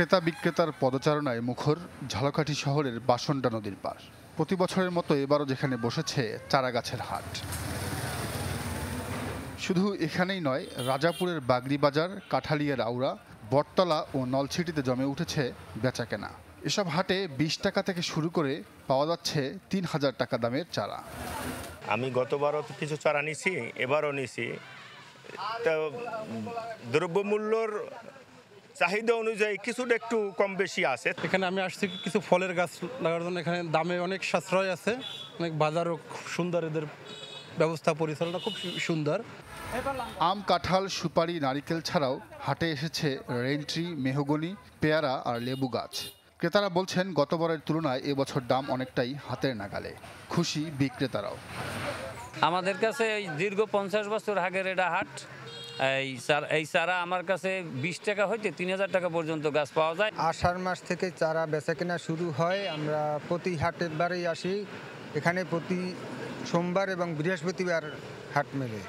ক্রেতা বিক্রেতার পদচারণায় মুখর ঝালকাঠি শহরের বাসন্ডা নদীর পাড়। প্রতি বছরের মতো এবারও যেখানে বসেছে চারাগাছের হাট। শুধু এখানেই নয়, রাজাপুরের বাগড়ি বাজার, কাঠালিয়ার আউড়া, বটতলা ও নলছিটিতে জমে উঠেছে বেচাকেনা। এসব হাটে ২০ টাকা থেকে শুরু করে পাওয়া যাচ্ছে ৩,০০০ টাকা দামের চারা। আমি গতবারও কিছু চারা নিছি, এবারও নিছি। তো দ্রব্যমূল্যর চাহিদা অনুযায়ী কিছুটা একটু কম বেশি আছে। এখানে আমি আসছি কিছু ফলের গাছ লাগার জন্য। এখানে দামে অনেক সাশ্রয় আছে, অনেক বাজারও খুব সুন্দর, এদের ব্যবস্থা পরিচালনা খুব সুন্দর। আম, কাঁঠাল, সুপারি, নারিকেল ছাড়াও হাটে এসেছে রেন্ট্রি, মেহগনি, পেয়ারা আর লেবু গাছ। ক্রেতারা বলছেন গতবারের তুলনায় এবছর দাম অনেকটাই হাতের নাগালে। খুশি বিক্রেতারাও। আমাদের কাছে এই দীর্ঘ 50 বছর আগের এটা হাট। এই চারা আমার কাছে 20 টাকা হইতে 3,000 টাকা পর্যন্ত গাছ পাওয়া যায়। আষাঢ় মাস থেকে চারা বেচাকেনা শুরু হয়। আমরা প্রতি হাটের বারেই আসি। এখানে প্রতি সোমবার এবং বৃহস্পতিবার হাট মেলে।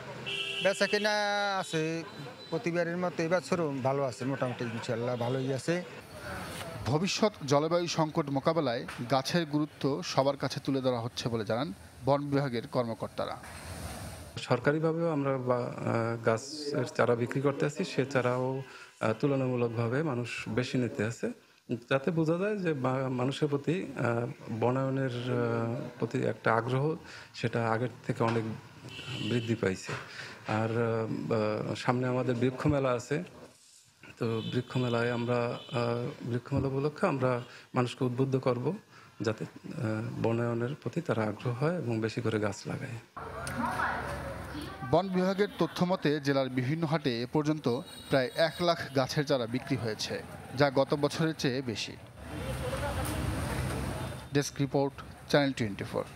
বেচাকেনা আছে প্রতিবারের মতো, এবছরও ভালো আছে, মোটামুটি ইনশাল্লাহ ভালোই আছে। ভবিষ্যৎ জলবায়ু সংকট মোকাবেলায় গাছের গুরুত্ব সবার কাছে তুলে ধরা হচ্ছে বলে জানান বন বিভাগের কর্মকর্তারা। সরকারিভাবেও আমরা গাছের চারা বিক্রি করতে আছি, সে চারাও তুলনামূলকভাবে মানুষ বেশি নিতে আছে, যাতে বোঝা যায় যে মানুষের প্রতি বনায়নের প্রতি একটা আগ্রহ সেটা আগের থেকে অনেক বৃদ্ধি পাইছে। আর সামনে আমাদের বৃক্ষ মেলা আছে। তো বৃক্ষমেলা উপলক্ষে আমরা মানুষকে উদ্বুদ্ধ করব যাতে বনায়নের প্রতি তারা আগ্রহ হয় এবং বেশি করে গাছ লাগায়। বন বিভাগের তথ্য মতে জেলার বিভিন্ন হাটে এ পর্যন্ত প্রায় 1 লাখ গাছের চারা বিক্রি হয়েছে, যা গত বছরের চেয়ে বেশি। Desk report, channel 24।